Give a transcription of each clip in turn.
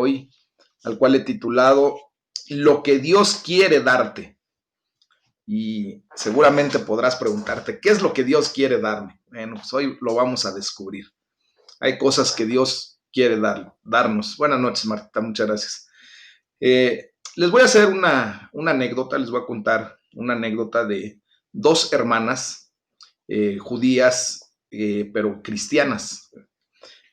hoy, al cual he titulado Lo que Dios quiere darte. Y seguramente podrás preguntarte, ¿qué es lo que Dios quiere darme? Bueno, pues hoy lo vamos a descubrir. Hay cosas que Dios quiere darnos. Buenas noches, Marta, muchas gracias. Les voy a hacer una anécdota, les voy a contar una anécdota de dos hermanas judías, pero cristianas.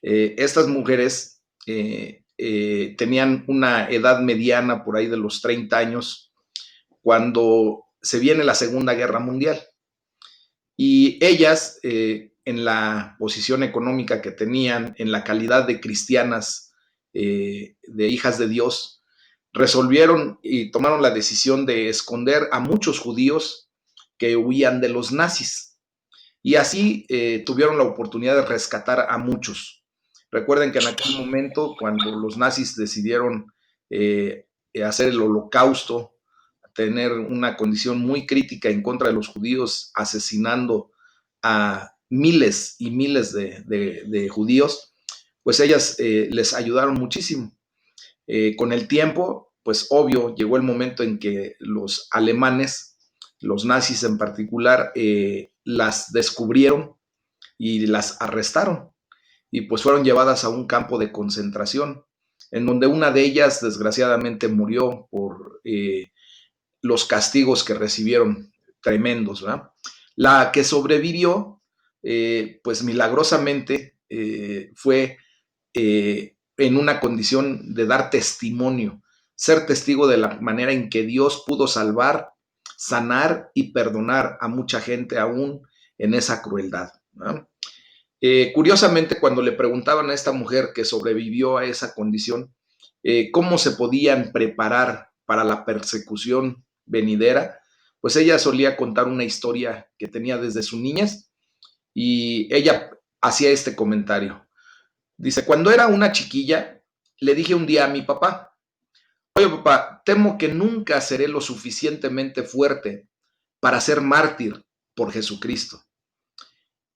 Estas mujeres tenían una edad mediana por ahí de los 30 años cuando se viene la Segunda Guerra Mundial. Y ellas, en la posición económica que tenían, en la calidad de cristianas, de hijas de Dios, resolvieron y tomaron la decisión de esconder a muchos judíos que huían de los nazis. Y así tuvieron la oportunidad de rescatar a muchos. Recuerden que en aquel momento, cuando los nazis decidieron hacer el holocausto, tener una condición muy crítica en contra de los judíos, asesinando a miles y miles de judíos, pues ellas les ayudaron muchísimo. Con el tiempo, pues obvio, llegó el momento en que los alemanes, los nazis en particular, las descubrieron y las arrestaron y pues fueron llevadas a un campo de concentración en donde una de ellas desgraciadamente murió por los castigos que recibieron tremendos, ¿verdad? La que sobrevivió, pues milagrosamente fue en una condición de dar testimonio, ser testigo de la manera en que Dios pudo salvar, sanar y perdonar a mucha gente aún en esa crueldad, ¿no? Curiosamente, cuando le preguntaban a esta mujer que sobrevivió a esa condición, cómo se podían preparar para la persecución venidera, pues ella solía contar una historia que tenía desde su niñez y ella hacía este comentario. Dice, cuando era una chiquilla, le dije un día a mi papá, oye papá, temo que nunca seré lo suficientemente fuerte para ser mártir por Jesucristo.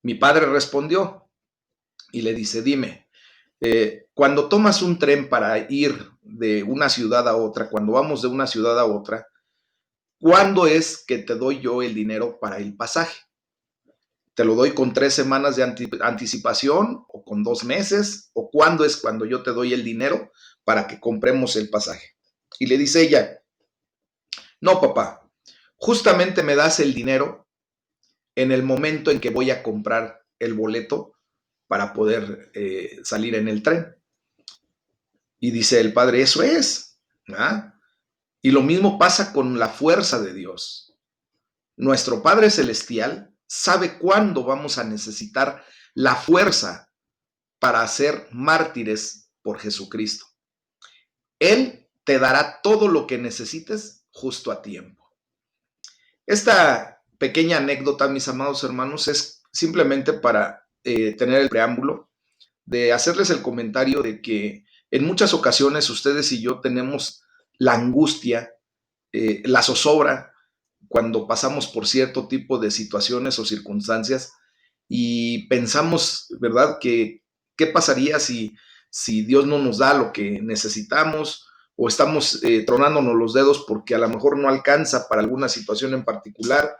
Mi padre respondió y le dice, dime, cuando tomas un tren para ir de una ciudad a otra, cuando vamos de una ciudad a otra, ¿cuándo es que te doy yo el dinero para el pasaje? ¿Te lo doy con 3 semanas de anticipación o con 2 meses? ¿O cuándo es cuando yo te doy el dinero para que compremos el pasaje? Y le dice ella, no papá, justamente me das el dinero en el momento en que voy a comprar el boleto para poder salir en el tren. Y dice el padre, eso es, ¿ah? Y lo mismo pasa con la fuerza de Dios. Nuestro Padre Celestial sabe cuándo vamos a necesitar la fuerza para ser mártires por Jesucristo. Él te dará todo lo que necesites justo a tiempo. Esta pequeña anécdota, mis amados hermanos, es simplemente para tener el preámbulo de hacerles el comentario de que en muchas ocasiones ustedes y yo tenemos la angustia, la zozobra, cuando pasamos por cierto tipo de situaciones o circunstancias y pensamos, ¿verdad?, que qué pasaría si Dios no nos da lo que necesitamos o estamos tronándonos los dedos porque a lo mejor no alcanza para alguna situación en particular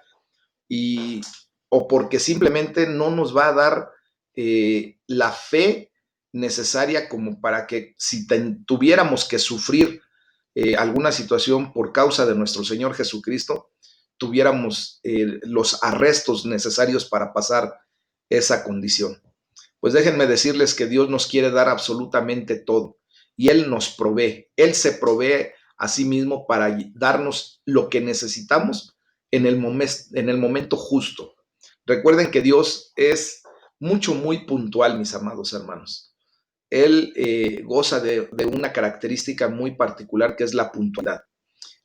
y, o porque simplemente no nos va a dar la fe necesaria como para que si tuviéramos que sufrir alguna situación por causa de nuestro Señor Jesucristo, tuviéramos los arrestos necesarios para pasar esa condición. Pues déjenme decirles que Dios nos quiere dar absolutamente todo y Él nos provee. Él se provee a sí mismo para darnos lo que necesitamos en el momento justo. Recuerden que Dios es muy puntual, mis amados hermanos. Él goza de una característica muy particular que es la puntualidad.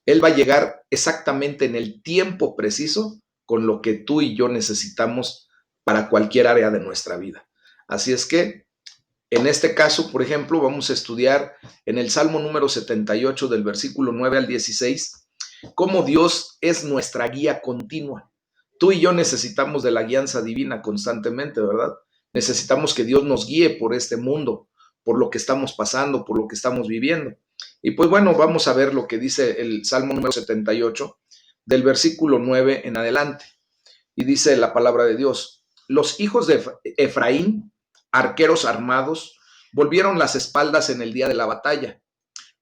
Él va a llegar exactamente en el tiempo preciso con lo que tú y yo necesitamos para cualquier área de nuestra vida. Así es que, en este caso, por ejemplo, vamos a estudiar en el Salmo número 78 del versículo 9 al 16, cómo Dios es nuestra guía continua. Tú y yo necesitamos de la guianza divina constantemente, ¿verdad? Necesitamos que Dios nos guíe por este mundo, por lo que estamos pasando, por lo que estamos viviendo. Y pues bueno, vamos a ver lo que dice el Salmo número 78, del versículo 9 en adelante. Y dice la palabra de Dios: los hijos de Efraín, arqueros armados, volvieron las espaldas en el día de la batalla.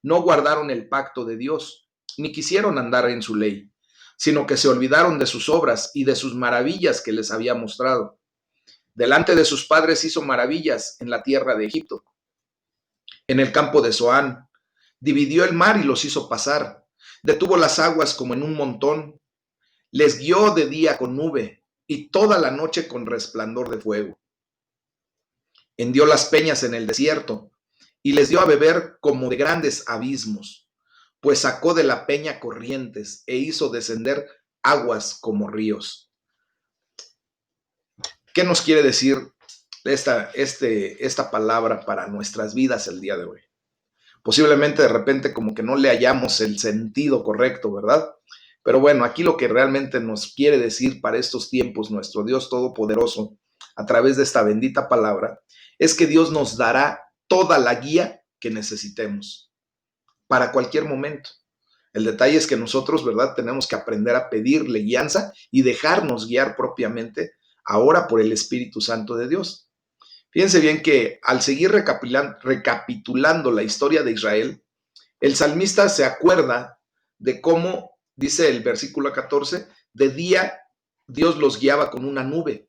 No guardaron el pacto de Dios, ni quisieron andar en su ley, sino que se olvidaron de sus obras y de sus maravillas que les había mostrado. Delante de sus padres hizo maravillas en la tierra de Egipto, en el campo de Zoán. Dividió el mar y los hizo pasar. Detuvo las aguas como en un montón. Les guió de día con nube y toda la noche con resplandor de fuego. Hendió las peñas en el desierto y les dio a beber como de grandes abismos, pues sacó de la peña corrientes e hizo descender aguas como ríos. ¿Qué nos quiere decir esta palabra para nuestras vidas el día de hoy? Posiblemente de repente como que no le hallamos el sentido correcto, ¿verdad? Pero bueno, aquí lo que realmente nos quiere decir para estos tiempos nuestro Dios Todopoderoso, a través de esta bendita palabra, es que Dios nos dará toda la guía que necesitemos para cualquier momento. El detalle es que nosotros, ¿verdad?, tenemos que aprender a pedirle guianza y dejarnos guiar propiamente ahora por el Espíritu Santo de Dios. Fíjense bien que al seguir recapitulando la historia de Israel, el salmista se acuerda de cómo, dice el versículo 14, de día Dios los guiaba con una nube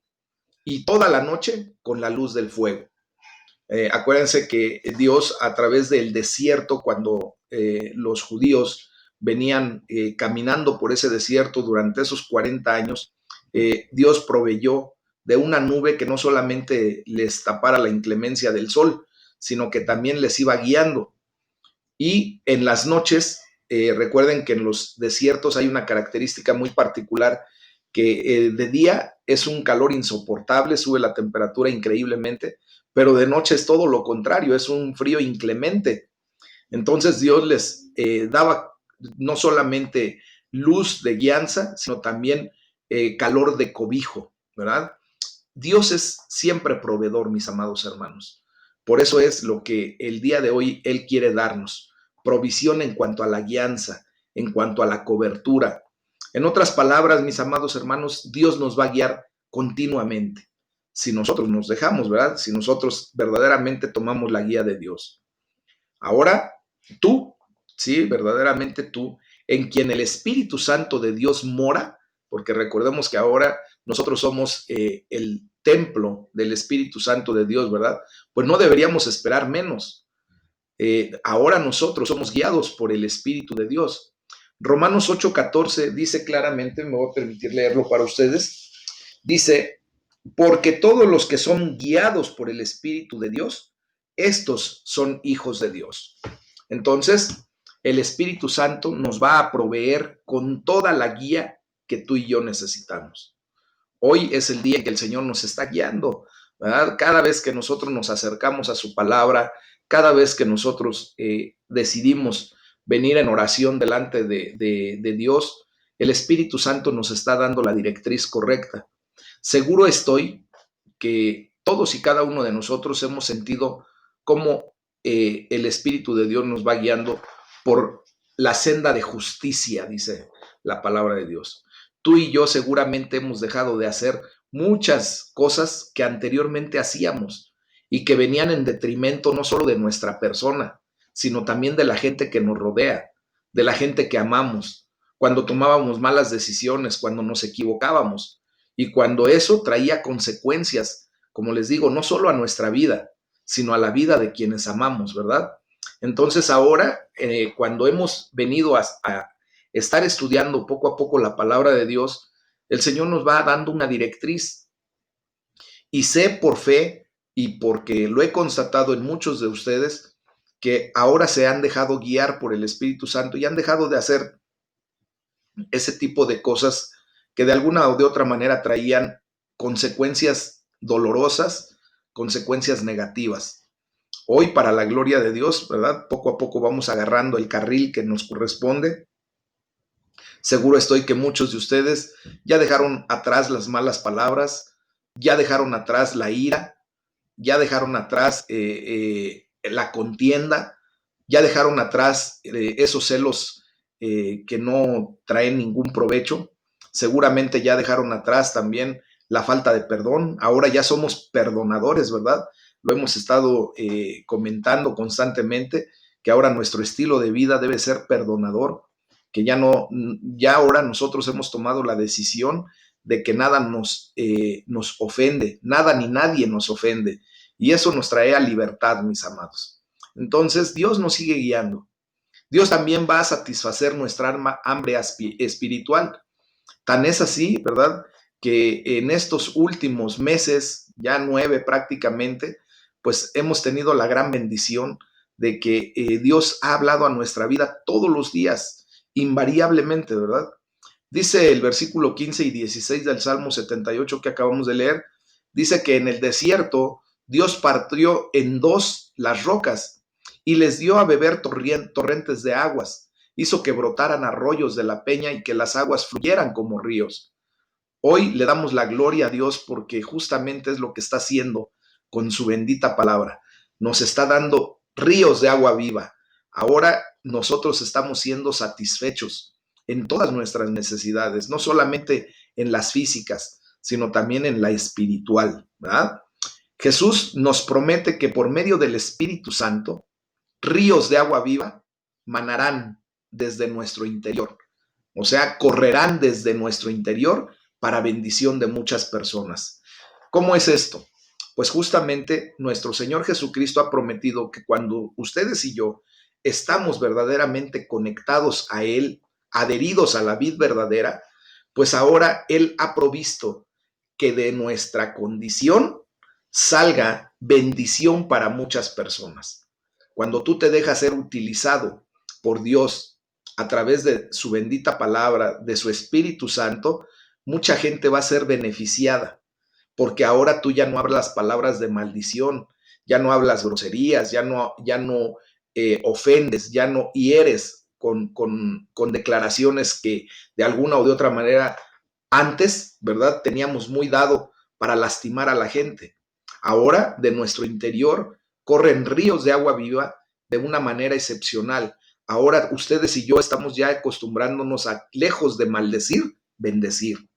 y toda la noche con la luz del fuego. Acuérdense que Dios, a través del desierto, cuando los judíos venían caminando por ese desierto durante esos 40 años, Dios proveyó de una nube que no solamente les tapara la inclemencia del sol, sino que también les iba guiando. Y en las noches, recuerden que en los desiertos hay una característica muy particular, que de día es un calor insoportable, sube la temperatura increíblemente, pero de noche es todo lo contrario, es un frío inclemente. Entonces Dios les daba no solamente luz de guianza, sino también calor de cobijo, ¿verdad? Dios es siempre proveedor, mis amados hermanos. Por eso es lo que el día de hoy Él quiere darnos, provisión en cuanto a la guianza, en cuanto a la cobertura. En otras palabras, mis amados hermanos, Dios nos va a guiar continuamente. Si nosotros nos dejamos, ¿verdad? Si nosotros verdaderamente tomamos la guía de Dios. Ahora, tú, sí, verdaderamente tú, en quien el Espíritu Santo de Dios mora, porque recordemos que ahora nosotros somos el templo del Espíritu Santo de Dios, ¿verdad? Pues no deberíamos esperar menos. Ahora nosotros somos guiados por el Espíritu de Dios. Romanos 8:14 dice claramente, me voy a permitir leerlo para ustedes, dice: porque todos los que son guiados por el Espíritu de Dios, estos son hijos de Dios. Entonces, el Espíritu Santo nos va a proveer con toda la guía que tú y yo necesitamos. Hoy es el día en que el Señor nos está guiando, ¿verdad? Cada vez que nosotros nos acercamos a su palabra, cada vez que nosotros decidimos venir en oración delante de Dios, el Espíritu Santo nos está dando la directriz correcta. Seguro estoy que todos y cada uno de nosotros hemos sentido cómo el Espíritu de Dios nos va guiando por la senda de justicia, dice la palabra de Dios. Tú y yo seguramente hemos dejado de hacer muchas cosas que anteriormente hacíamos y que venían en detrimento no solo de nuestra persona, sino también de la gente que nos rodea, de la gente que amamos, cuando tomábamos malas decisiones, cuando nos equivocábamos y cuando eso traía consecuencias, como les digo, no solo a nuestra vida, sino a la vida de quienes amamos, ¿verdad? Entonces ahora, cuando hemos venido a estar estudiando poco a poco la palabra de Dios, el Señor nos va dando una directriz. Y sé por fe y porque lo he constatado en muchos de ustedes, que ahora se han dejado guiar por el Espíritu Santo y han dejado de hacer ese tipo de cosas que de alguna o de otra manera traían consecuencias dolorosas, consecuencias negativas. Hoy, para la gloria de Dios, ¿verdad? Poco a poco vamos agarrando el carril que nos corresponde. Seguro estoy que muchos de ustedes ya dejaron atrás las malas palabras, ya dejaron atrás la ira, ya dejaron atrás la contienda, ya dejaron atrás esos celos que no traen ningún provecho. Seguramente ya dejaron atrás también la falta de perdón. Ahora ya somos perdonadores, ¿verdad? Lo hemos estado comentando constantemente, que ahora nuestro estilo de vida debe ser perdonador, que ya ahora nosotros hemos tomado la decisión de que nada nos ofende, nada ni nadie nos ofende. Y eso nos trae a libertad, mis amados. Entonces, Dios nos sigue guiando. Dios también va a satisfacer nuestra hambre espiritual. Tan es así, ¿verdad? Que en estos últimos meses, ya 9 prácticamente, pues hemos tenido la gran bendición de que Dios ha hablado a nuestra vida todos los días, invariablemente, ¿verdad? Dice el versículo 15 y 16 del Salmo 78 que acabamos de leer, dice que en el desierto Dios partió en dos las rocas y les dio a beber torrentes de aguas, hizo que brotaran arroyos de la peña y que las aguas fluyeran como ríos. Hoy le damos la gloria a Dios porque justamente es lo que está haciendo con su bendita palabra. Nos está dando ríos de agua viva. Ahora nosotros estamos siendo satisfechos en todas nuestras necesidades, no solamente en las físicas, sino también en la espiritual, ¿verdad? Jesús nos promete que por medio del Espíritu Santo, ríos de agua viva manarán desde nuestro interior. O sea, correrán desde nuestro interior para bendición de muchas personas. ¿Cómo es esto? Pues justamente nuestro Señor Jesucristo ha prometido que cuando ustedes y yo estamos verdaderamente conectados a Él, adheridos a la vid verdadera, pues ahora Él ha provisto que de nuestra condición salga bendición para muchas personas. Cuando tú te dejas ser utilizado por Dios a través de su bendita palabra, de su Espíritu Santo, mucha gente va a ser beneficiada, porque ahora tú ya no hablas palabras de maldición, ya no hablas groserías, ya no ofendes, ya no hieres con declaraciones que de alguna o de otra manera antes, ¿verdad? Teníamos muy dado para lastimar a la gente. Ahora de nuestro interior corren ríos de agua viva de una manera excepcional. Ahora ustedes y yo estamos ya acostumbrándonos a, lejos de maldecir, bendecir.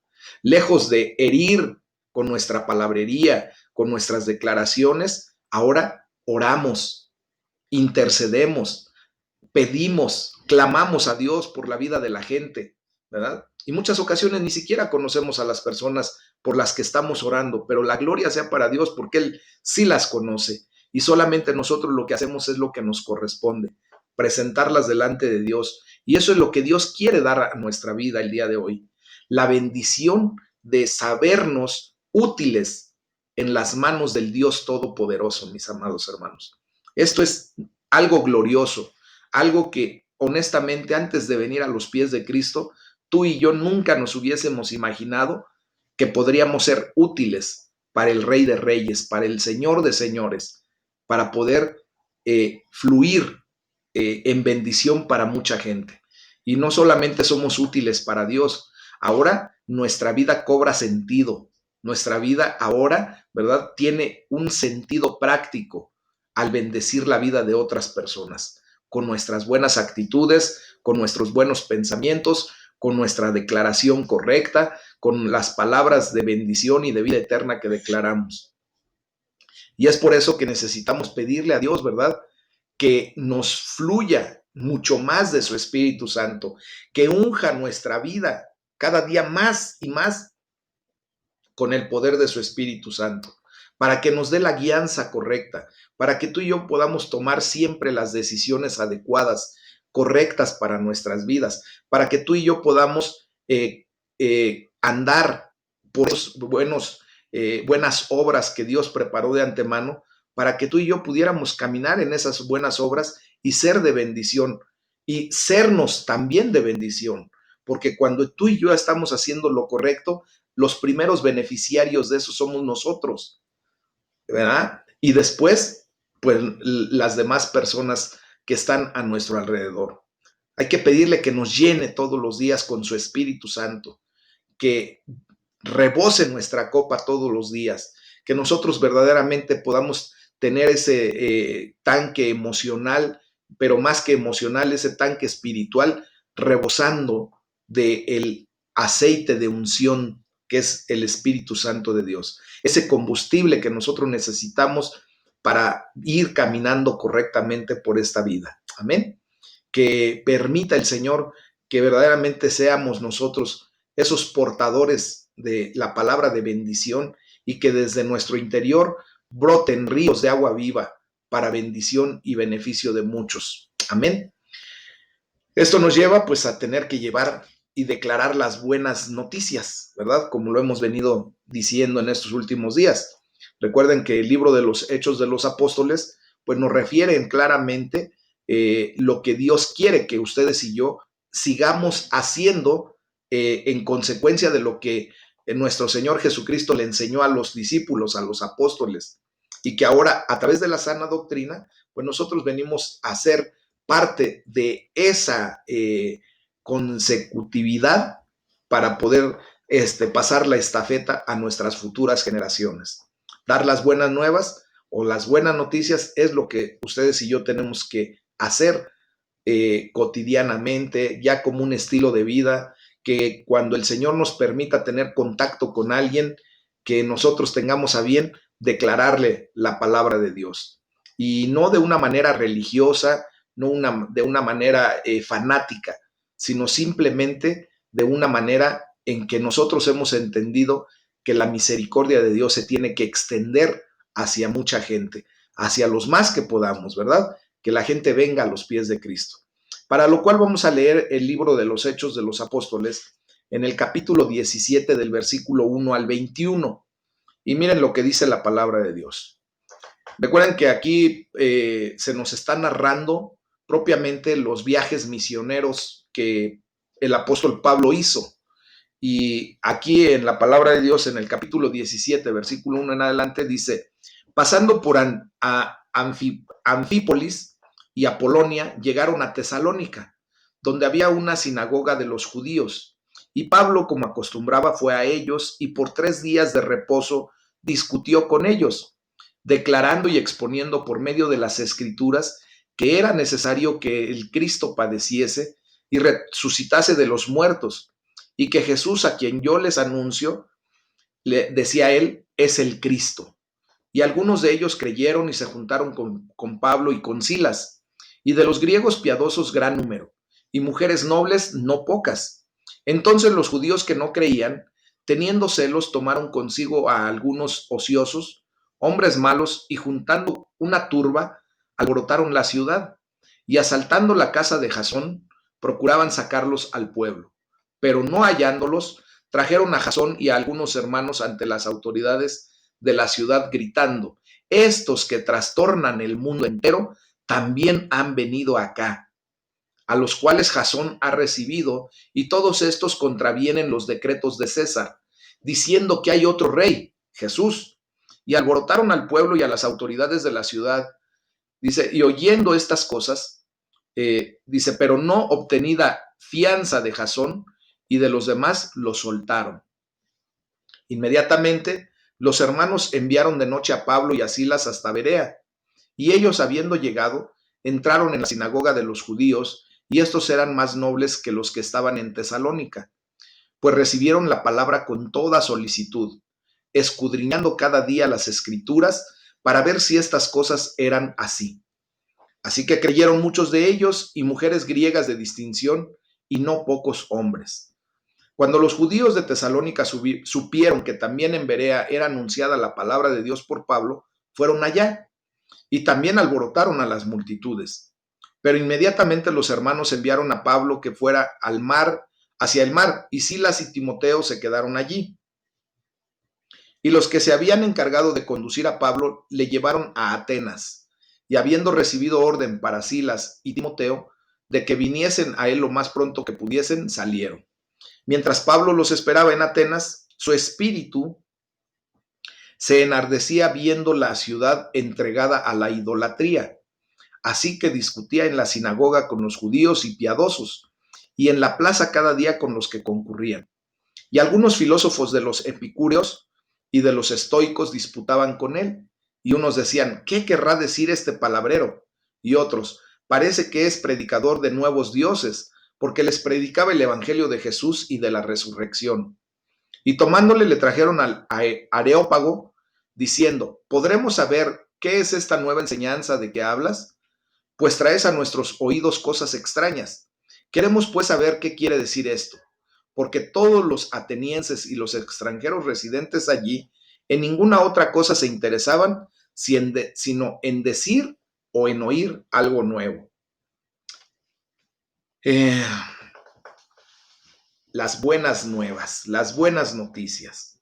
Lejos de herir con nuestra palabrería, con nuestras declaraciones, ahora oramos, intercedemos, pedimos, clamamos a Dios por la vida de la gente, ¿verdad? Y muchas ocasiones ni siquiera conocemos a las personas por las que estamos orando, pero la gloria sea para Dios porque Él sí las conoce y solamente nosotros lo que hacemos es lo que nos corresponde, presentarlas delante de Dios. Y eso es lo que Dios quiere dar a nuestra vida el día de hoy. La bendición de sabernos útiles en las manos del Dios Todopoderoso, mis amados hermanos. Esto es algo glorioso, algo que honestamente antes de venir a los pies de Cristo, tú y yo nunca nos hubiésemos imaginado que podríamos ser útiles para el Rey de Reyes, para el Señor de Señores, para poder fluir en bendición para mucha gente. Y no solamente somos útiles para Dios, ahora nuestra vida cobra sentido. Nuestra vida ahora, ¿verdad? Tiene un sentido práctico al bendecir la vida de otras personas, con nuestras buenas actitudes, con nuestros buenos pensamientos, con nuestra declaración correcta, con las palabras de bendición y de vida eterna que declaramos. Y es por eso que necesitamos pedirle a Dios, ¿verdad? Que nos fluya mucho más de su Espíritu Santo, que unja nuestra vida cada día más y más con el poder de su Espíritu Santo, para que nos dé la guianza correcta, para que tú y yo podamos tomar siempre las decisiones adecuadas, correctas para nuestras vidas, para que tú y yo podamos andar por esos buenas obras que Dios preparó de antemano, para que tú y yo pudiéramos caminar en esas buenas obras y ser de bendición y sernos también de bendición, porque cuando tú y yo estamos haciendo lo correcto, los primeros beneficiarios de eso somos nosotros, ¿verdad? Y después, pues las demás personas que están a nuestro alrededor. Hay que pedirle que nos llene todos los días con su Espíritu Santo, que rebose nuestra copa todos los días, que nosotros verdaderamente podamos tener ese tanque emocional, pero más que emocional, ese tanque espiritual rebosando del aceite de unción que es el Espíritu Santo de Dios. Ese combustible que nosotros necesitamos para ir caminando correctamente por esta vida. Amén. Que permita el Señor que verdaderamente seamos nosotros esos portadores de la palabra de bendición y que desde nuestro interior broten ríos de agua viva para bendición y beneficio de muchos. Amén. Esto nos lleva pues a tener que llevar y declarar las buenas noticias, ¿verdad? Como lo hemos venido diciendo en estos últimos días. Recuerden que el libro de los Hechos de los Apóstoles pues nos refieren claramente lo que Dios quiere que ustedes y yo sigamos haciendo en consecuencia de lo que nuestro Señor Jesucristo le enseñó a los discípulos, a los apóstoles, y que ahora a través de la sana doctrina, pues nosotros venimos a ser parte de esa consecutividad para poder pasar la estafeta a nuestras futuras generaciones. Dar las buenas nuevas o las buenas noticias es lo que ustedes y yo tenemos que hacer cotidianamente, ya como un estilo de vida, que cuando el Señor nos permita tener contacto con alguien, que nosotros tengamos a bien declararle la palabra de Dios. Y no de una manera religiosa, no de una manera fanática, sino simplemente de una manera en que nosotros hemos entendido que la misericordia de Dios se tiene que extender hacia mucha gente, hacia los más que podamos, ¿verdad? Que la gente venga a los pies de Cristo. Para lo cual vamos a leer el libro de los Hechos de los Apóstoles en el capítulo 17 del versículo 1 al 21. Y miren lo que dice la palabra de Dios. Recuerden que aquí se nos está narrando propiamente los viajes misioneros que el apóstol Pablo hizo. Y aquí en la palabra de Dios, en el capítulo 17, versículo 1 en adelante, dice, pasando por Anfípolis y Apolonia, llegaron a Tesalónica, donde había una sinagoga de los judíos. Y Pablo, como acostumbraba, fue a ellos y por 3 días de reposo discutió con ellos, declarando y exponiendo por medio de las escrituras que era necesario que el Cristo padeciese y resucitase de los muertos, y que Jesús, a quien yo les anuncio, le decía él, es el Cristo. Y algunos de ellos creyeron y se juntaron con Pablo y con Silas, y de los griegos piadosos gran número, y mujeres nobles no pocas. Entonces los judíos que no creían, teniendo celos, tomaron consigo a algunos ociosos, hombres malos, y juntando una turba, alborotaron la ciudad, y asaltando la casa de Jasón, procuraban sacarlos al pueblo. Pero no hallándolos, trajeron a Jasón y a algunos hermanos ante las autoridades de la ciudad gritando, estos que trastornan el mundo entero también han venido acá, a los cuales Jasón ha recibido, y todos estos contravienen los decretos de César, diciendo que hay otro rey, Jesús. Y alborotaron al pueblo y a las autoridades de la ciudad. Dice, y oyendo estas cosas, dice, pero no obtenida fianza de Jasón y de los demás, lo soltaron. Inmediatamente los hermanos enviaron de noche a Pablo y a Silas hasta Berea, y ellos, habiendo llegado, entraron en la sinagoga de los judíos, y estos eran más nobles que los que estaban en Tesalónica, pues recibieron la palabra con toda solicitud, escudriñando cada día las escrituras para ver si estas cosas eran así. Así que creyeron muchos de ellos y mujeres griegas de distinción, y no pocos hombres. Cuando los judíos de Tesalónica supieron que también en Berea era anunciada la palabra de Dios por Pablo, fueron allá y también alborotaron a las multitudes. Pero inmediatamente los hermanos enviaron a Pablo que fuera al mar, hacia el mar, y Silas y Timoteo se quedaron allí. Y los que se habían encargado de conducir a Pablo le llevaron a Atenas, y habiendo recibido orden para Silas y Timoteo de que viniesen a él lo más pronto que pudiesen, salieron. Mientras Pablo los esperaba en Atenas, su espíritu se enardecía viendo la ciudad entregada a la idolatría. Así que discutía en la sinagoga con los judíos y piadosos, y en la plaza cada día con los que concurrían. Y algunos filósofos de los epicúreos y de los estoicos disputaban con él, Y unos decían, ¿qué querrá decir este palabrero? Y otros, parece que es predicador de nuevos dioses, porque les predicaba el evangelio de Jesús y de la resurrección. Y tomándole le trajeron al Areópago, diciendo, ¿podremos saber qué es esta nueva enseñanza de que hablas? Pues traes a nuestros oídos cosas extrañas. Queremos pues saber qué quiere decir esto, porque todos los atenienses y los extranjeros residentes allí en ninguna otra cosa se interesaban sino en decir o en oír algo nuevo. Eh, las buenas nuevas, las buenas noticias.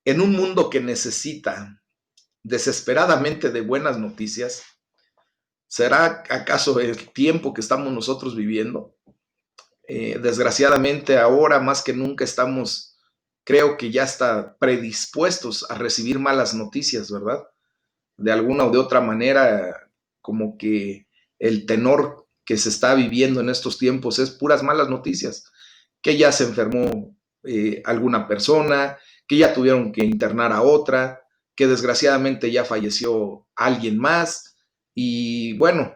En un mundo que necesita desesperadamente de buenas noticias, ¿será acaso el tiempo que estamos nosotros viviendo? Desgraciadamente ahora más que nunca estamos, creo que ya está predispuestos a recibir malas noticias, ¿verdad? De alguna o de otra manera, como que el tenor que se está viviendo en estos tiempos es puras malas noticias, que ya se enfermó alguna persona, que ya tuvieron que internar a otra, que desgraciadamente ya falleció alguien más, y bueno,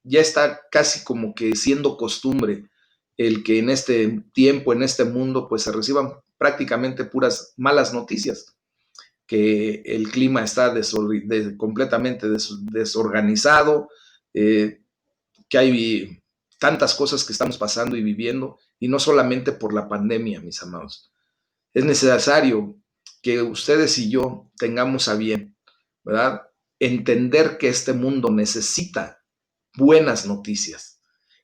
ya está casi como que siendo costumbre el que en este tiempo, en este mundo, pues se reciban prácticamente puras malas noticias, que el clima está completamente desorganizado, que hay tantas cosas que estamos pasando y viviendo, y no solamente por la pandemia, mis amados. Es necesario que ustedes y yo tengamos a bien, ¿verdad? Entender que este mundo necesita buenas noticias,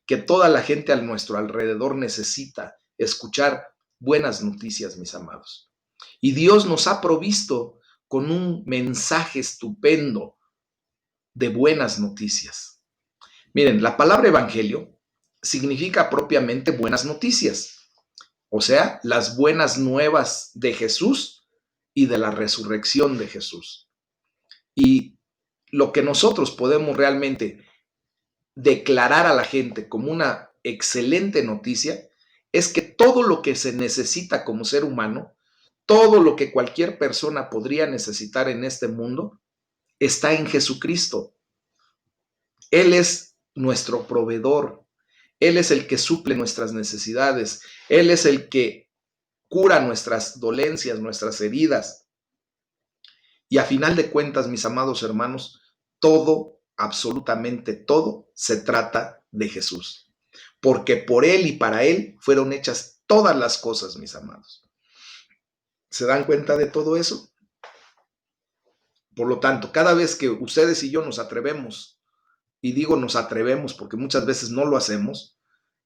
que toda la gente a nuestro alrededor necesita escuchar buenas noticias, mis amados. Y Dios nos ha provisto con un mensaje estupendo de buenas noticias. Miren, la palabra evangelio significa propiamente buenas noticias, o sea, las buenas nuevas de Jesús y de la resurrección de Jesús. Y lo que nosotros podemos realmente declarar a la gente como una excelente noticia es que todo lo que se necesita como ser humano, todo lo que cualquier persona podría necesitar en este mundo, está en Jesucristo. Él es nuestro proveedor. Él es el que suple nuestras necesidades. Él es el que cura nuestras dolencias, nuestras heridas. Y a final de cuentas, mis amados hermanos, todo, absolutamente todo, se trata de Jesús. Porque por Él y para Él fueron hechas todas las cosas, mis amados. ¿Se dan cuenta de todo eso? Por lo tanto, cada vez que ustedes y yo nos atrevemos, y digo nos atrevemos porque muchas veces no lo hacemos,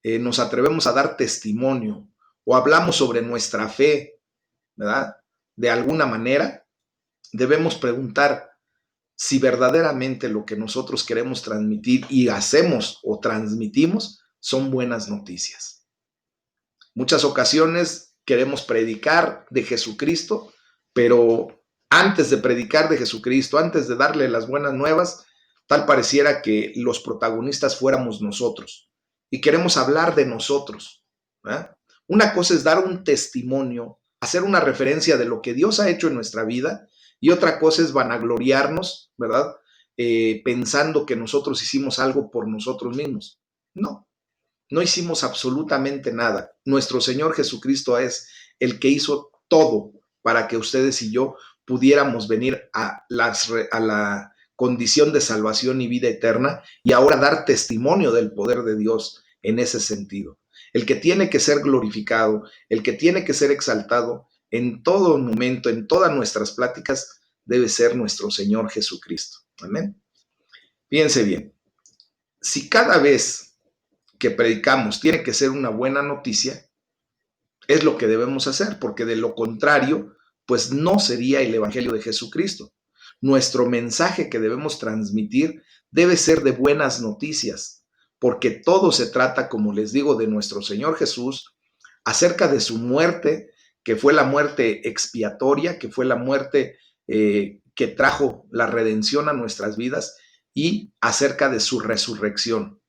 nos atrevemos a dar testimonio o hablamos sobre nuestra fe, ¿verdad? De alguna manera, debemos preguntar si verdaderamente lo que nosotros queremos transmitir y hacemos o transmitimos son buenas noticias. Muchas ocasiones queremos predicar de Jesucristo, pero antes de predicar de Jesucristo, antes de darle las buenas nuevas, tal pareciera que los protagonistas fuéramos nosotros y queremos hablar de nosotros, ¿verdad? Una cosa es dar un testimonio, hacer una referencia de lo que Dios ha hecho en nuestra vida, y otra cosa es vanagloriarnos, ¿verdad? Pensando que nosotros hicimos algo por nosotros mismos. No, no hicimos absolutamente nada. Nuestro Señor Jesucristo es el que hizo todo para que ustedes y yo pudiéramos venir a la condición de salvación y vida eterna, y ahora dar testimonio del poder de Dios en ese sentido. El que tiene que ser glorificado, el que tiene que ser exaltado en todo momento, en todas nuestras pláticas, debe ser nuestro Señor Jesucristo. Amén. Fíjense bien, si cada vez que predicamos tiene que ser una buena noticia, es lo que debemos hacer, porque de lo contrario, pues no sería el Evangelio de Jesucristo. Nuestro mensaje que debemos transmitir debe ser de buenas noticias, porque todo se trata, como les digo, de nuestro Señor Jesús, acerca de su muerte, que fue la muerte expiatoria, que fue la muerte que trajo la redención a nuestras vidas, y acerca de su resurrección,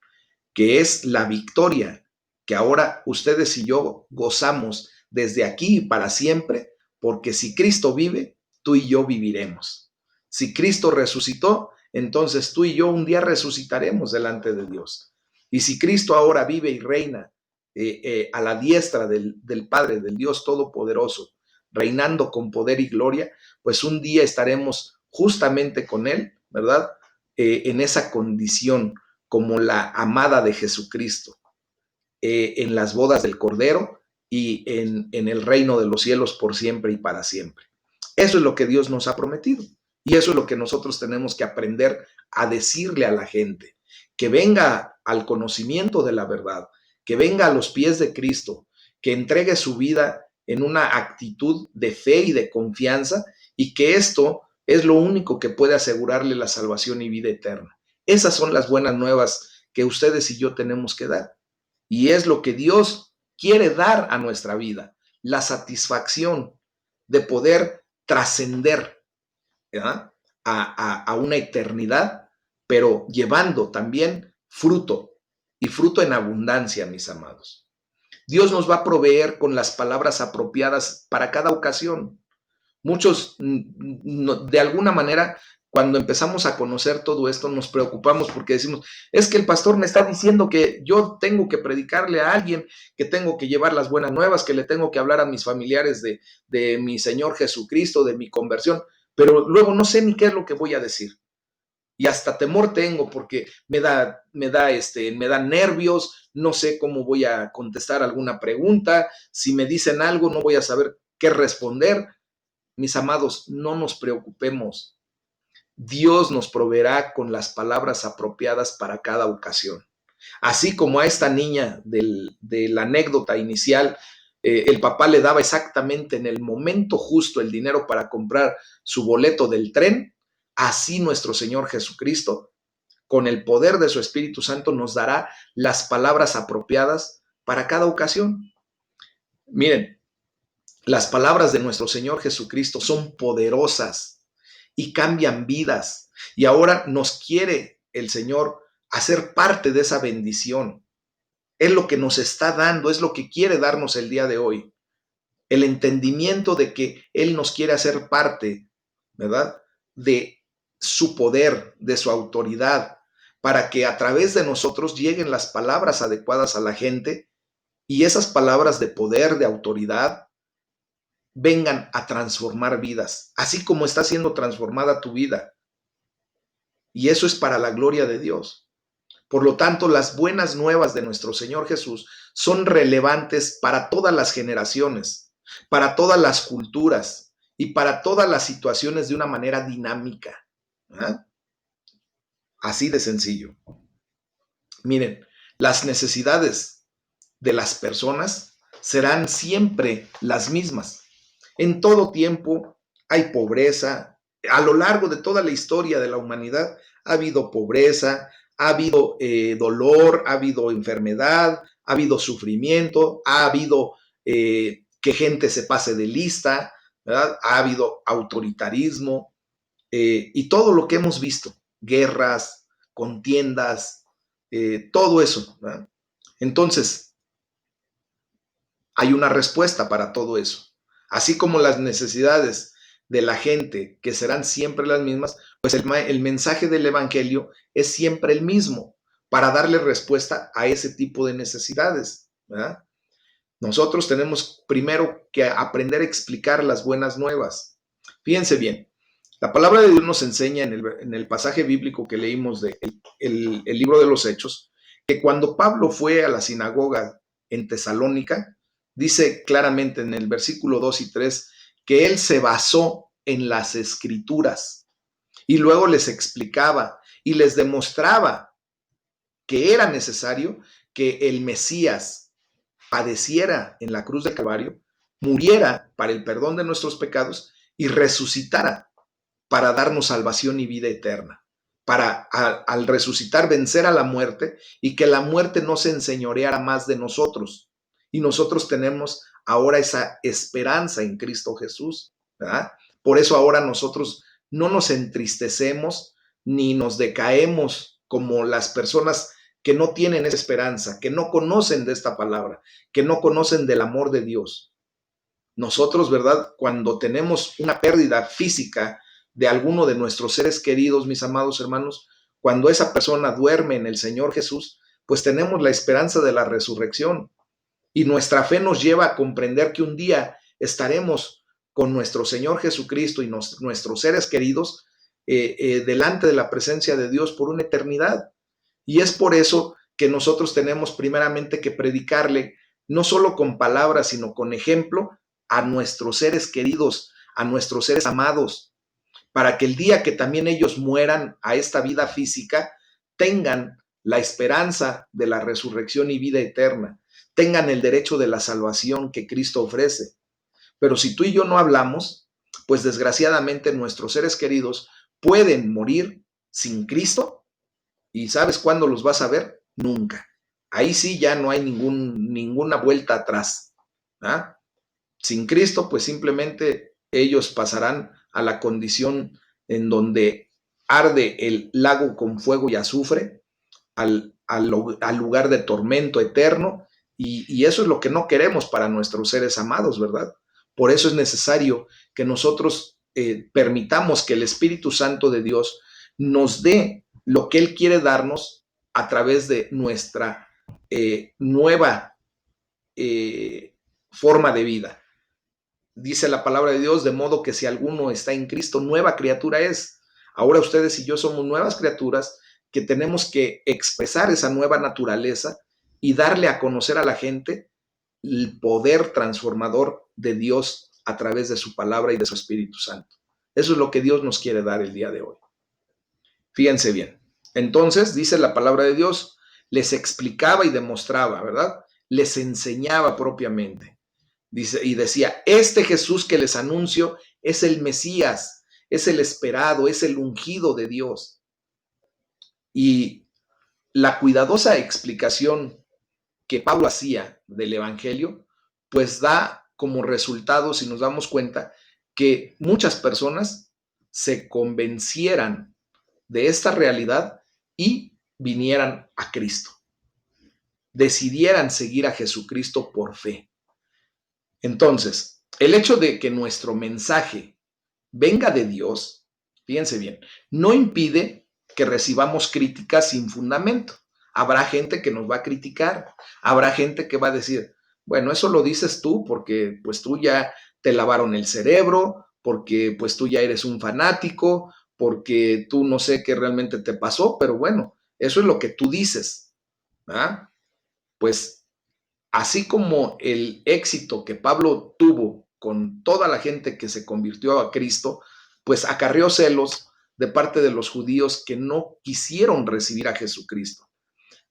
que es la victoria que ahora ustedes y yo gozamos desde aquí y para siempre, porque si Cristo vive, tú y yo viviremos. Si Cristo resucitó, entonces tú y yo un día resucitaremos delante de Dios. Y si Cristo ahora vive y reina a la diestra del Padre, del Dios Todopoderoso, reinando con poder y gloria, pues un día estaremos justamente con Él, ¿verdad? En esa condición como la amada de Jesucristo, en las bodas del Cordero y en el reino de los cielos por siempre y para siempre. Eso es lo que Dios nos ha prometido. Y eso es lo que nosotros tenemos que aprender a decirle a la gente, que venga al conocimiento de la verdad, que venga a los pies de Cristo, que entregue su vida en una actitud de fe y de confianza, y que esto es lo único que puede asegurarle la salvación y vida eterna. Esas son las buenas nuevas que ustedes y yo tenemos que dar. Y es lo que Dios quiere dar a nuestra vida, la satisfacción de poder trascender, ¿verdad?, a una eternidad, pero llevando también fruto, y fruto en abundancia, mis amados. Dios nos va a proveer con las palabras apropiadas para cada ocasión. Muchos, de alguna manera, cuando empezamos a conocer todo esto, nos preocupamos porque decimos, es que el pastor me está diciendo que yo tengo que predicarle a alguien, que tengo que llevar las buenas nuevas, que le tengo que hablar a mis familiares de mi Señor Jesucristo, de mi conversión, pero luego no sé ni qué es lo que voy a decir. Y hasta temor tengo porque me da nervios, no sé cómo voy a contestar alguna pregunta, si me dicen algo no voy a saber qué responder. Mis amados, no nos preocupemos. Dios nos proveerá con las palabras apropiadas para cada ocasión. Así como a esta niña de la anécdota inicial, el papá le daba exactamente en el momento justo el dinero para comprar su boleto del tren, así nuestro Señor Jesucristo, con el poder de su Espíritu Santo, nos dará las palabras apropiadas para cada ocasión. Miren, las palabras de nuestro Señor Jesucristo son poderosas y cambian vidas. Y ahora nos quiere el Señor hacer parte de esa bendición. Es lo que nos está dando, es lo que quiere darnos el día de hoy. El entendimiento de que Él nos quiere hacer parte, ¿verdad?, de su poder, de su autoridad, para que a través de nosotros lleguen las palabras adecuadas a la gente, y esas palabras de poder, de autoridad, vengan a transformar vidas, así como está siendo transformada tu vida. Y eso es para la gloria de Dios. Por lo tanto, las buenas nuevas de nuestro Señor Jesús son relevantes para todas las generaciones, para todas las culturas y para todas las situaciones de una manera dinámica. ¿Eh? Así de sencillo. Miren, las necesidades de las personas serán siempre las mismas. En todo tiempo hay pobreza. A lo largo de toda la historia de la humanidad ha habido pobreza, ha habido dolor, ha habido enfermedad, ha habido sufrimiento, ha habido que gente se pase de lista, ¿verdad? Ha habido autoritarismo y todo lo que hemos visto, guerras, contiendas, todo eso, ¿verdad? Entonces, hay una respuesta para todo eso. Así como las necesidades de la gente, que serán siempre las mismas, pues el mensaje del Evangelio es siempre el mismo para darle respuesta a ese tipo de necesidades, ¿verdad? Nosotros tenemos primero que aprender a explicar las buenas nuevas. Fíjense bien, la palabra de Dios nos enseña en el pasaje bíblico que leímos del el libro de los Hechos, que cuando Pablo fue a la sinagoga en Tesalónica, dice claramente en el versículo 2 y 3 que él se basó en las escrituras y luego les explicaba y les demostraba que era necesario que el Mesías padeciera en la cruz del Calvario, muriera para el perdón de nuestros pecados y resucitara para darnos salvación y vida eterna, para al resucitar vencer a la muerte y que la muerte no se enseñoreara más de nosotros. Y nosotros tenemos ahora esa esperanza en Cristo Jesús, ¿verdad? Por eso ahora nosotros no nos entristecemos ni nos decaemos como las personas que no tienen esa esperanza, que no conocen de esta palabra, que no conocen del amor de Dios. Nosotros, ¿verdad? Cuando tenemos una pérdida física, de alguno de nuestros seres queridos, mis amados hermanos, cuando esa persona duerme en el Señor Jesús, pues tenemos la esperanza de la resurrección y nuestra fe nos lleva a comprender que un día estaremos con nuestro Señor Jesucristo y nuestros seres queridos delante de la presencia de Dios por una eternidad. Y es por eso que nosotros tenemos primeramente que predicarle, no solo con palabras, sino con ejemplo, a nuestros seres queridos, a nuestros seres amados, para que el día que también ellos mueran a esta vida física, tengan la esperanza de la resurrección y vida eterna, tengan el derecho de la salvación que Cristo ofrece. Pero si tú y yo no hablamos, pues desgraciadamente nuestros seres queridos pueden morir sin Cristo. ¿Y sabes cuándo los vas a ver? Nunca. Ahí sí ya no hay ninguna vuelta atrás. ¿Ah? Sin Cristo, pues simplemente ellos pasarán a la condición en donde arde el lago con fuego y azufre, al lugar de tormento eterno, y eso es lo que no queremos para nuestros seres amados, ¿verdad? Por eso es necesario que nosotros permitamos que el Espíritu Santo de Dios nos dé lo que Él quiere darnos a través de nuestra nueva forma de vida. Dice la palabra de Dios, de modo que si alguno está en Cristo, nueva criatura es. Ahora ustedes y yo somos nuevas criaturas que tenemos que expresar esa nueva naturaleza y darle a conocer a la gente el poder transformador de Dios a través de su palabra y de su Espíritu Santo. Eso es lo que Dios nos quiere dar el día de hoy. Fíjense bien. Entonces, dice la palabra de Dios, les explicaba y demostraba, ¿verdad? Les enseñaba propiamente. Dice, y decía, este Jesús que les anuncio es el Mesías, es el esperado, es el ungido de Dios. Y la cuidadosa explicación que Pablo hacía del Evangelio, pues da como resultado, si nos damos cuenta, que muchas personas se convencieran de esta realidad y vinieran a Cristo, decidieran seguir a Jesucristo por fe. Entonces, el hecho de que nuestro mensaje venga de Dios, fíjense bien, no impide que recibamos críticas sin fundamento. Habrá gente que nos va a criticar, habrá gente que va a decir, bueno, eso lo dices tú porque pues tú ya te lavaron el cerebro, porque pues tú ya eres un fanático, porque tú no sé qué realmente te pasó, pero bueno, eso es lo que tú dices, ¿verdad? Pues así como el éxito que Pablo tuvo con toda la gente que se convirtió a Cristo, pues acarreó celos de parte de los judíos que no quisieron recibir a Jesucristo.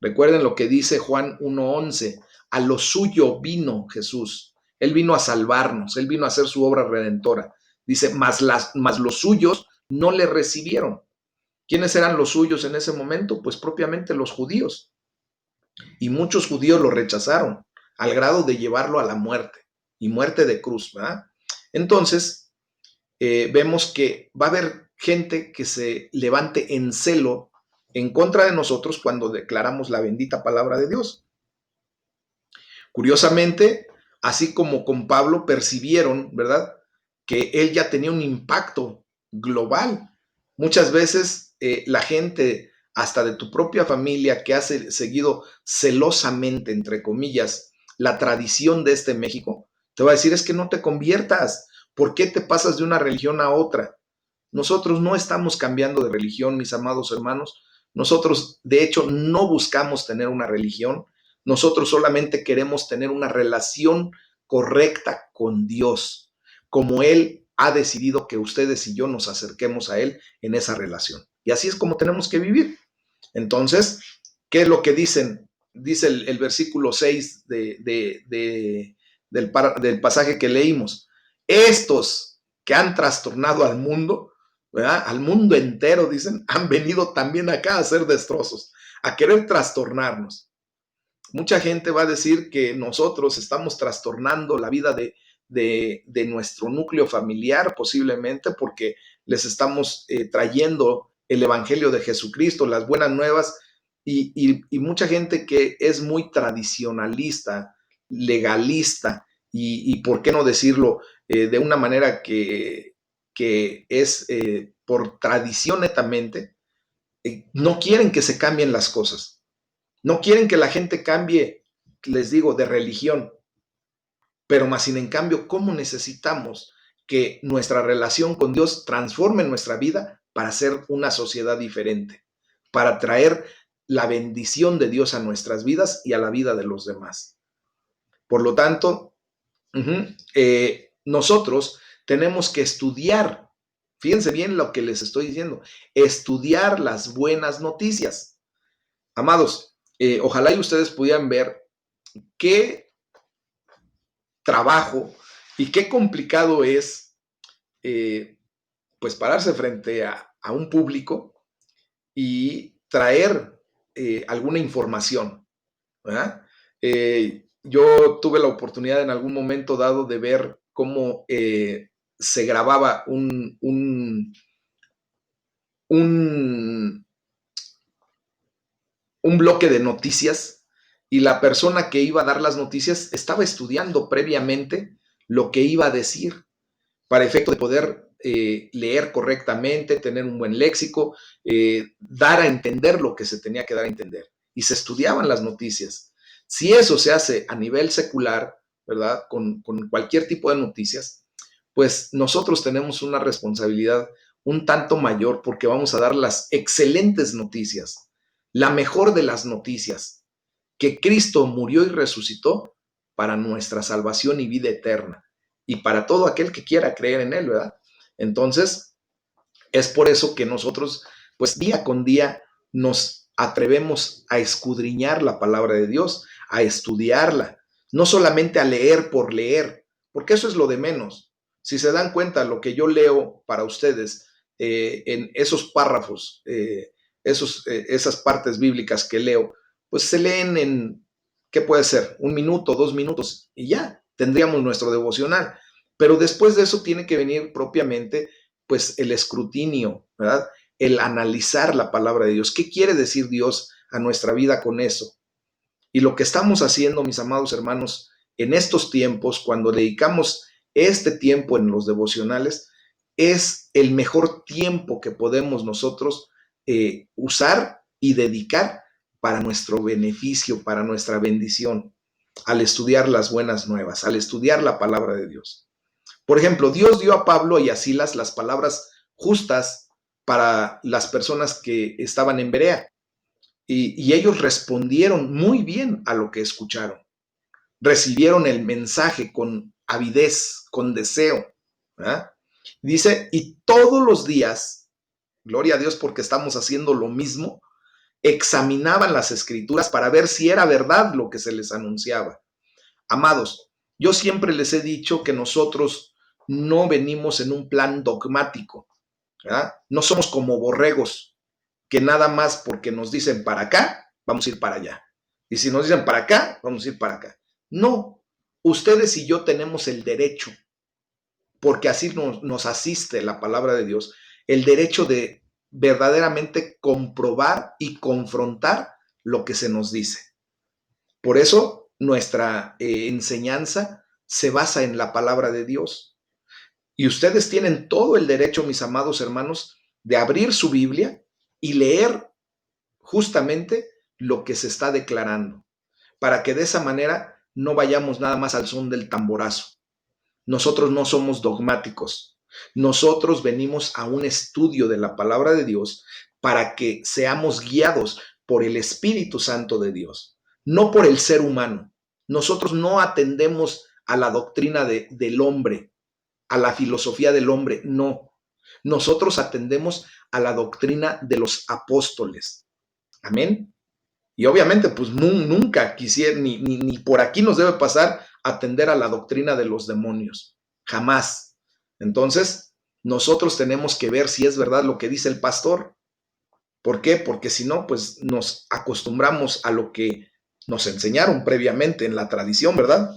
Recuerden lo que dice Juan 1:11, a lo suyo vino Jesús. Él vino a salvarnos, él vino a hacer su obra redentora. Dice, mas los suyos no le recibieron. ¿Quiénes eran los suyos en ese momento? Pues propiamente los judíos. Y muchos judíos lo rechazaron al grado de llevarlo a la muerte y muerte de cruz, ¿verdad? Entonces, vemos que va a haber gente que se levante en celo en contra de nosotros cuando declaramos la bendita palabra de Dios. Curiosamente, así como con Pablo percibieron, ¿verdad?, que él ya tenía un impacto global. Muchas veces la gente, hasta de tu propia familia, que ha seguido celosamente, entre comillas, la tradición de este México, te va a decir, es que no te conviertas. ¿Por qué te pasas de una religión a otra? Nosotros no estamos cambiando de religión, mis amados hermanos. Nosotros, de hecho, no buscamos tener una religión. Nosotros solamente queremos tener una relación correcta con Dios, como Él ha decidido que ustedes y yo nos acerquemos a Él en esa relación. Y así es como tenemos que vivir. Entonces, ¿qué es lo que dicen? Dice el versículo 6 del pasaje que leímos. Estos que han trastornado al mundo, ¿verdad?, al mundo entero, dicen, han venido también acá a hacer destrozos, a querer trastornarnos. Mucha gente va a decir que nosotros estamos trastornando la vida de nuestro núcleo familiar, posiblemente porque les estamos trayendo el Evangelio de Jesucristo, las buenas nuevas, y mucha gente que es muy tradicionalista, legalista, y por qué no decirlo de una manera que que es por tradición netamente, no quieren que se cambien las cosas. No quieren que la gente cambie, les digo, de religión. Pero más sin en cambio, ¿cómo necesitamos que nuestra relación con Dios transforme nuestra vida para ser una sociedad diferente, para traer la bendición de Dios a nuestras vidas y a la vida de los demás? Por lo tanto, nosotros tenemos que estudiar, fíjense bien lo que les estoy diciendo, estudiar las buenas noticias. Amados, ojalá y ustedes pudieran ver qué trabajo y qué complicado es pues pararse frente a un público y traer alguna información, ¿verdad? Yo tuve la oportunidad en algún momento dado de ver cómo se grababa un, un bloque de noticias y la persona que iba a dar las noticias estaba estudiando previamente lo que iba a decir para efecto de poder leer correctamente, tener un buen léxico, dar a entender lo que se tenía que dar a entender. Y se estudiaban las noticias. Si eso se hace a nivel secular, ¿verdad? Con cualquier tipo de noticias, pues nosotros tenemos una responsabilidad un tanto mayor porque vamos a dar las excelentes noticias, la mejor de las noticias, que Cristo murió y resucitó para nuestra salvación y vida eterna y para todo aquel que quiera creer en él, ¿verdad? Entonces, es por eso que nosotros, pues día con día, nos atrevemos a escudriñar la palabra de Dios, a estudiarla, no solamente a leer por leer, porque eso es lo de menos. Si se dan cuenta, lo que yo leo para ustedes en esos párrafos, esas partes bíblicas que leo, pues se leen en, ¿qué puede ser? 1 minuto, 2 minutos y ya tendríamos nuestro devocional. Pero después de eso tiene que venir propiamente pues el escrutinio, ¿verdad? El analizar la palabra de Dios. ¿Qué quiere decir Dios a nuestra vida con eso? Y lo que estamos haciendo, mis amados hermanos, en estos tiempos, cuando dedicamos este tiempo en los devocionales, es el mejor tiempo que podemos nosotros usar y dedicar para nuestro beneficio, para nuestra bendición, al estudiar las buenas nuevas, al estudiar la palabra de Dios. Por ejemplo, Dios dio a Pablo y a Silas las palabras justas para las personas que estaban en Berea y ellos respondieron muy bien a lo que escucharon. Recibieron el mensaje con avidez, con deseo. ¿Verdad? Dice, y todos los días, gloria a Dios porque estamos haciendo lo mismo, examinaban las escrituras para ver si era verdad lo que se les anunciaba. Amados, yo siempre les he dicho que nosotros no venimos en un plan dogmático, ¿verdad? No somos como borregos que nada más porque nos dicen para acá, vamos a ir para allá. Y si nos dicen para acá, vamos a ir para acá. No, ustedes y yo tenemos el derecho, porque así nos asiste la palabra de Dios, el derecho de verdaderamente comprobar y confrontar lo que se nos dice. Por eso nuestra enseñanza se basa en la palabra de Dios. Y ustedes tienen todo el derecho, mis amados hermanos, de abrir su Biblia y leer justamente lo que se está declarando, para que de esa manera no vayamos nada más al son del tamborazo. Nosotros no somos dogmáticos. Nosotros venimos a un estudio de la palabra de Dios para que seamos guiados por el Espíritu Santo de Dios, no por el ser humano. Nosotros no atendemos a la doctrina del hombre, a la filosofía del hombre, no. Nosotros atendemos a la doctrina de los apóstoles. Amén. Y obviamente, pues nunca quisiera, ni por aquí nos debe pasar atender a la doctrina de los demonios. Jamás. Entonces, nosotros tenemos que ver si es verdad lo que dice el pastor. ¿Por qué? Porque si no, pues nos acostumbramos a lo que nos enseñaron previamente en la tradición, ¿verdad?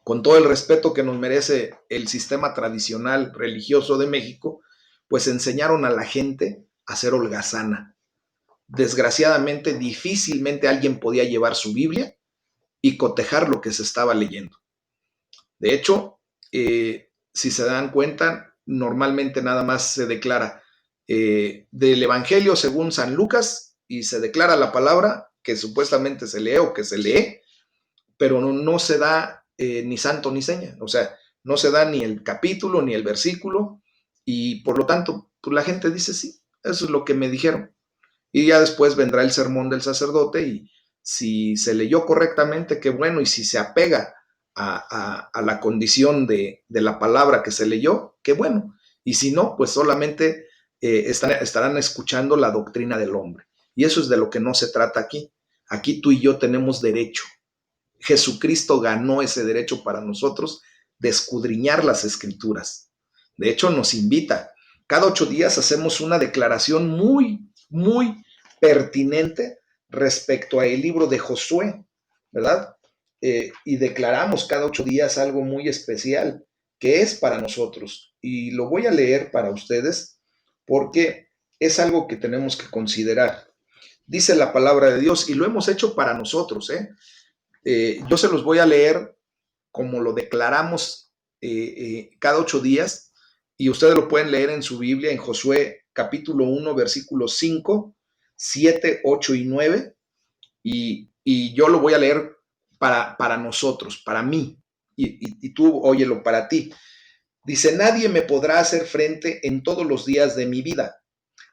Con todo el respeto que nos merece el sistema tradicional religioso de México, pues enseñaron a la gente a ser holgazana. Desgraciadamente, difícilmente alguien podía llevar su Biblia y cotejar lo que se estaba leyendo. De hecho, si se dan cuenta, normalmente nada más se declara del Evangelio según San Lucas y se declara la palabra que supuestamente se lee o que se lee, pero no se da ni santo ni seña, o sea, no se da ni el capítulo ni el versículo y por lo tanto pues la gente dice sí, eso es lo que me dijeron. Y ya después vendrá el sermón del sacerdote y si se leyó correctamente, qué bueno, y si se apega a la condición de la palabra que se leyó, qué bueno. Y si no, pues solamente estarán escuchando la doctrina del hombre. Y eso es de lo que no se trata aquí. Aquí tú y yo tenemos derecho. Jesucristo ganó ese derecho para nosotros de escudriñar las escrituras. De hecho, nos invita. Cada 8 días hacemos una declaración muy pertinente respecto al libro de Josué, ¿verdad? Y declaramos cada 8 días algo muy especial que es para nosotros. Y lo voy a leer para ustedes porque es algo que tenemos que considerar. Dice la palabra de Dios y lo hemos hecho para nosotros, ¿eh? Yo se los voy a leer como lo declaramos cada 8 días y ustedes lo pueden leer en su Biblia en Josué capítulo 1, versículos 5, 7, 8 y 9 y yo lo voy a leer para nosotros, para mí y tú óyelo para ti. Dice, nadie me podrá hacer frente en todos los días de mi vida.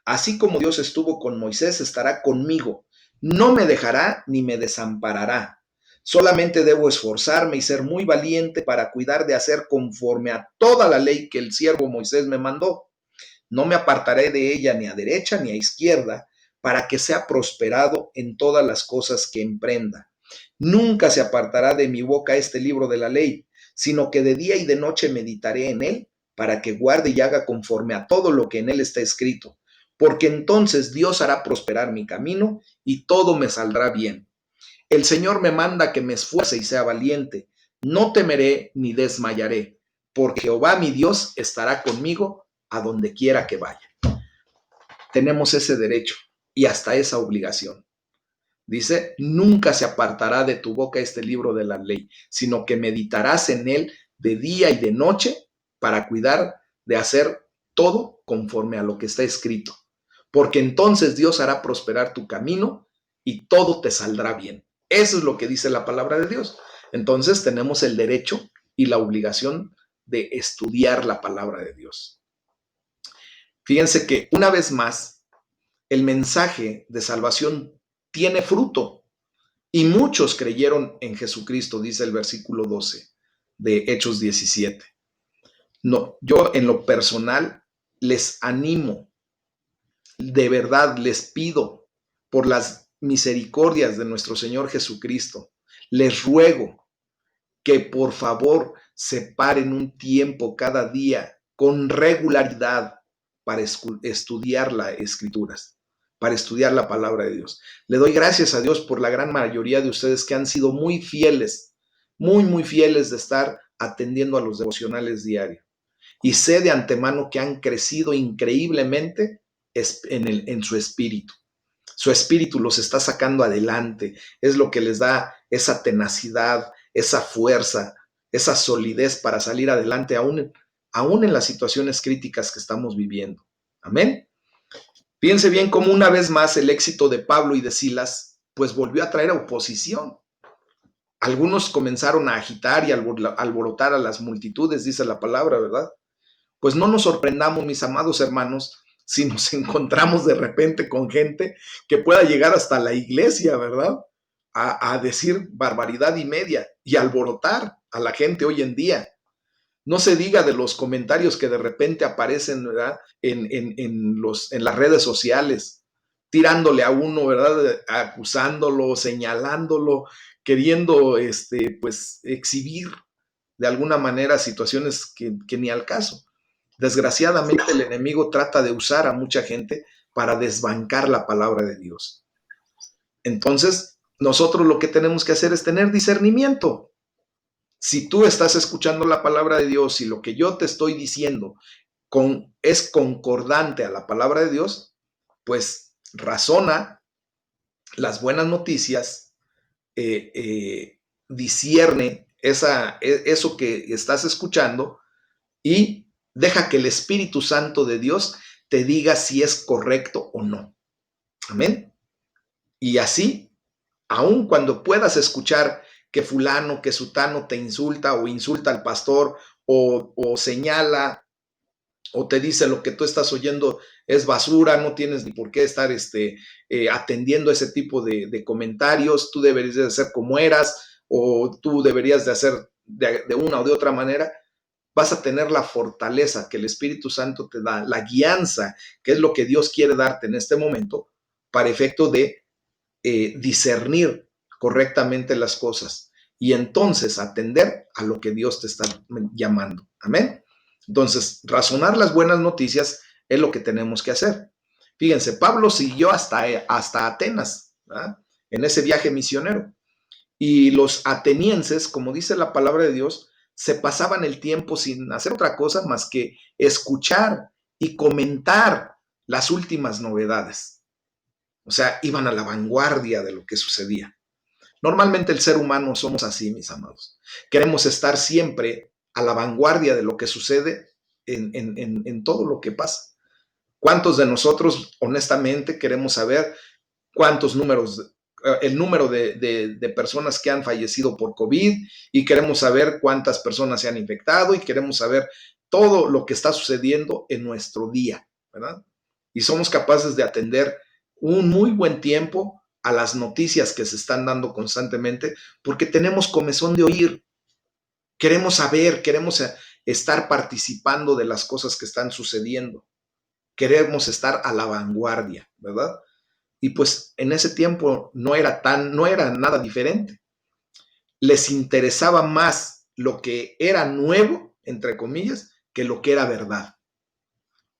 Así como Dios estuvo con Moisés, estará conmigo. No me dejará ni me desamparará. Solamente debo esforzarme y ser muy valiente para cuidar de hacer conforme a toda la ley que el siervo Moisés me mandó. No me apartaré de ella ni a derecha ni a izquierda, para que sea prosperado en todas las cosas que emprenda. Nunca se apartará de mi boca este libro de la ley, sino que de día y de noche meditaré en él, para que guarde y haga conforme a todo lo que en él está escrito. Porque entonces Dios hará prosperar mi camino y todo me saldrá bien. El Señor me manda que me esfuerce y sea valiente. No temeré ni desmayaré, porque Jehová mi Dios estará conmigo a donde quiera que vaya. Tenemos ese derecho y hasta esa obligación. Dice, nunca se apartará de tu boca este libro de la ley, sino que meditarás en él de día y de noche para cuidar de hacer todo conforme a lo que está escrito. Porque entonces Dios hará prosperar tu camino y todo te saldrá bien. Eso es lo que dice la palabra de Dios. Entonces tenemos el derecho y la obligación de estudiar la palabra de Dios. Fíjense que una vez más, el mensaje de salvación tiene fruto y muchos creyeron en Jesucristo, dice el versículo 12 de Hechos 17. No, yo en lo personal les animo, de verdad les pido por las misericordias de nuestro Señor Jesucristo, les ruego que por favor separen un tiempo cada día con regularidad para estudiar las escrituras, para estudiar la palabra de Dios. Le doy gracias a Dios por la gran mayoría de ustedes que han sido muy fieles, muy fieles de estar atendiendo a los devocionales diarios. Y sé de antemano que han crecido increíblemente en su espíritu. Su espíritu los está sacando adelante, es lo que les da esa tenacidad, esa fuerza, esa solidez para salir adelante aún en las situaciones críticas que estamos viviendo. Amén. Piense bien cómo una vez más el éxito de Pablo y de Silas pues volvió a traer oposición. Algunos comenzaron a agitar y alborotar a las multitudes, dice la palabra, ¿verdad? Pues no nos sorprendamos, mis amados hermanos, si nos encontramos de repente con gente que pueda llegar hasta la iglesia, ¿verdad? A decir barbaridad y media y alborotar a la gente hoy en día. No se diga de los comentarios que de repente aparecen, ¿verdad? En las redes sociales, tirándole a uno, ¿verdad? Acusándolo, señalándolo, queriendo, pues, exhibir de alguna manera situaciones que ni al caso. Desgraciadamente el enemigo trata de usar a mucha gente para desbancar la palabra de Dios. Entonces, nosotros lo que tenemos que hacer es tener discernimiento. Si tú estás escuchando la palabra de Dios y lo que yo te estoy diciendo es concordante a la palabra de Dios, pues razona las buenas noticias, discierne eso que estás escuchando y Deja que el Espíritu Santo de Dios te diga si es correcto o no. Amén. Y así, aun cuando puedas escuchar que fulano, que sutano te insulta o insulta al pastor o señala o te dice lo que tú estás oyendo es basura, no tienes ni por qué estar atendiendo ese tipo de comentarios, tú deberías de hacer como eras o tú deberías de hacer de una o de otra manera, vas a tener la fortaleza que el Espíritu Santo te da, la guianza, que es lo que Dios quiere darte en este momento, para efecto de discernir correctamente las cosas y entonces atender a lo que Dios te está llamando. Amén. Entonces, razonar las buenas noticias es lo que tenemos que hacer. Fíjense, Pablo siguió hasta Atenas, ¿verdad? En ese viaje misionero. Y los atenienses, como dice la palabra de Dios, se pasaban el tiempo sin hacer otra cosa más que escuchar y comentar las últimas novedades. O sea, iban a la vanguardia de lo que sucedía. Normalmente el ser humano somos así, mis amados. Queremos estar siempre a la vanguardia de lo que sucede en todo lo que pasa. ¿Cuántos de nosotros, honestamente, queremos saber cuántos números, el número de personas que han fallecido por COVID y queremos saber cuántas personas se han infectado y queremos saber todo lo que está sucediendo en nuestro día, ¿verdad? Y somos capaces de atender un muy buen tiempo a las noticias que se están dando constantemente porque tenemos comezón de oír, queremos saber, queremos estar participando de las cosas que están sucediendo, queremos estar a la vanguardia, ¿verdad? Y pues en ese tiempo no era nada diferente. Les interesaba más lo que era nuevo, entre comillas, que lo que era verdad.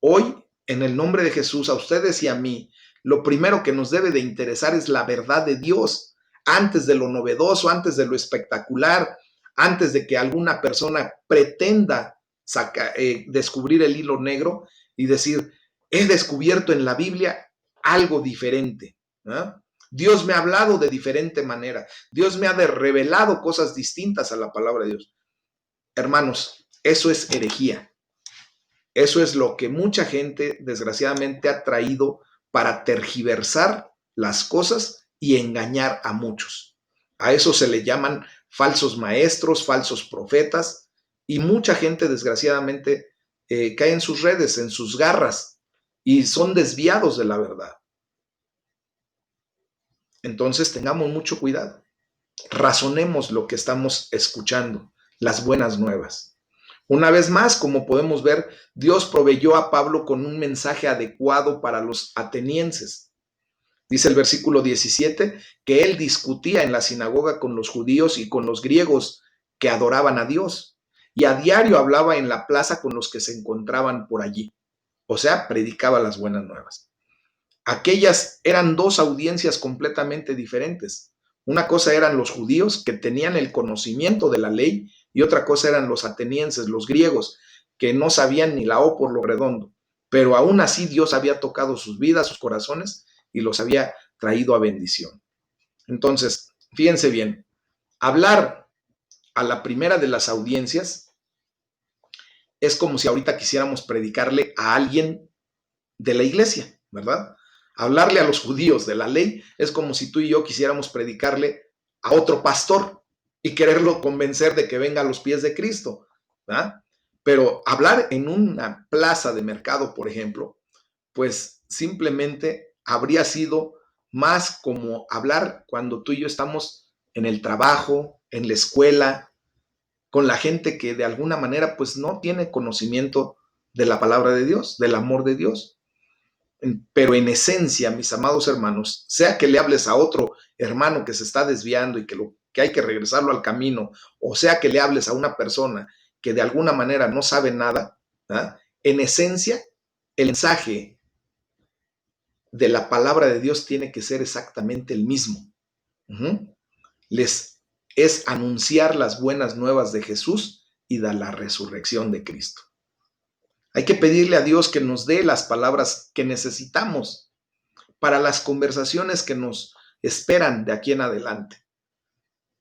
Hoy, en el nombre de Jesús, a ustedes y a mí, lo primero que nos debe de interesar es la verdad de Dios, antes de lo novedoso, antes de lo espectacular, antes de que alguna persona pretenda descubrir el hilo negro y decir, he descubierto en la Biblia algo diferente. ¿Eh? Dios me ha hablado de diferente manera. Dios me ha revelado cosas distintas a la palabra de Dios. Hermanos, eso es herejía. Eso es lo que mucha gente, desgraciadamente, ha traído para tergiversar las cosas y engañar a muchos. A eso se le llaman falsos maestros, falsos profetas, y mucha gente, desgraciadamente, cae en sus redes, en sus garras, y son desviados de la verdad. Entonces, tengamos mucho cuidado. Razonemos lo que estamos escuchando, las buenas nuevas. Una vez más, como podemos ver, Dios proveyó a Pablo con un mensaje adecuado para los atenienses. Dice el versículo 17 que él discutía en la sinagoga con los judíos y con los griegos que adoraban a Dios. Y a diario hablaba en la plaza con los que se encontraban por allí. O sea, predicaba las buenas nuevas. Aquellas eran dos audiencias completamente diferentes. Una cosa eran los judíos que tenían el conocimiento de la ley y otra cosa eran los atenienses, los griegos, que no sabían ni la O por lo redondo. Pero aún así Dios había tocado sus vidas, sus corazones y los había traído a bendición. Entonces, fíjense bien, hablar a la primera de las audiencias es como si ahorita quisiéramos predicarle a alguien de la iglesia, ¿verdad? Hablarle a los judíos de la ley es como si tú y yo quisiéramos predicarle a otro pastor y quererlo convencer de que venga a los pies de Cristo, ¿verdad? Pero hablar en una plaza de mercado, por ejemplo, pues simplemente habría sido más como hablar cuando tú y yo estamos en el trabajo, en la escuela, con la gente que de alguna manera pues no tiene conocimiento de la palabra de Dios, del amor de Dios. Pero en esencia, mis amados hermanos, sea que le hables a otro hermano que se está desviando y que hay que regresarlo al camino, o sea que le hables a una persona que de alguna manera no sabe nada, ¿ah? En esencia, el mensaje de la palabra de Dios tiene que ser exactamente el mismo. Les es anunciar las buenas nuevas de Jesús y de la resurrección de Cristo. Hay que pedirle a Dios que nos dé las palabras que necesitamos para las conversaciones que nos esperan de aquí en adelante.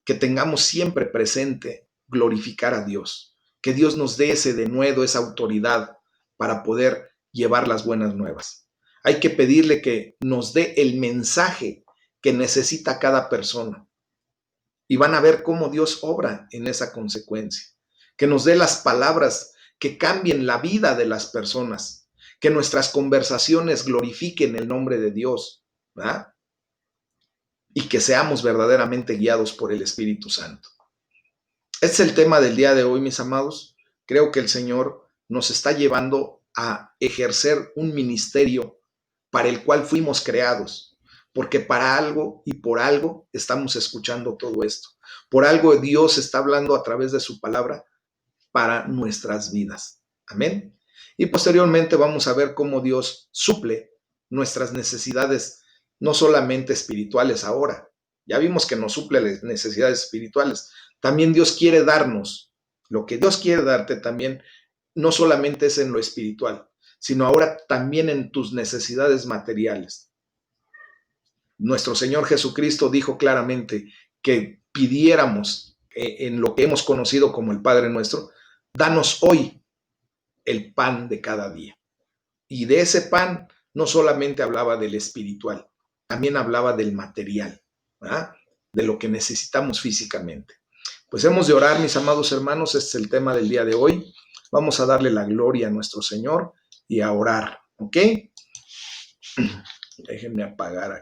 Que tengamos siempre presente glorificar a Dios, Que Dios nos dé ese denuedo, esa autoridad para poder llevar las buenas nuevas. Hay que pedirle que nos dé el mensaje que necesita cada persona. Y van a ver cómo Dios obra en esa consecuencia. Que nos dé las palabras que cambien la vida de las personas. Que nuestras conversaciones glorifiquen el nombre de Dios, ¿verdad? Y que seamos verdaderamente guiados por el Espíritu Santo. Este es el tema del día de hoy, mis amados. Creo que el Señor nos está llevando a ejercer un ministerio para el cual fuimos creados, porque para algo y por algo estamos escuchando todo esto. Por algo Dios está hablando a través de su palabra para nuestras vidas. Amén. Y posteriormente vamos a ver cómo Dios suple nuestras necesidades, no solamente espirituales ahora. Ya vimos que nos suple las necesidades espirituales. También Dios quiere darnos. Lo que Dios quiere darte también no solamente es en lo espiritual, sino ahora también en tus necesidades materiales. Nuestro Señor Jesucristo dijo claramente que pidiéramos en lo que hemos conocido como el Padre Nuestro, danos hoy el pan de cada día. Y de ese pan no solamente hablaba del espiritual, también hablaba del material, ¿verdad? De lo que necesitamos físicamente. Pues hemos de orar, mis amados hermanos, este es el tema del día de hoy. Vamos a darle la gloria a nuestro Señor y a orar, ¿ok? Déjenme apagar aquí.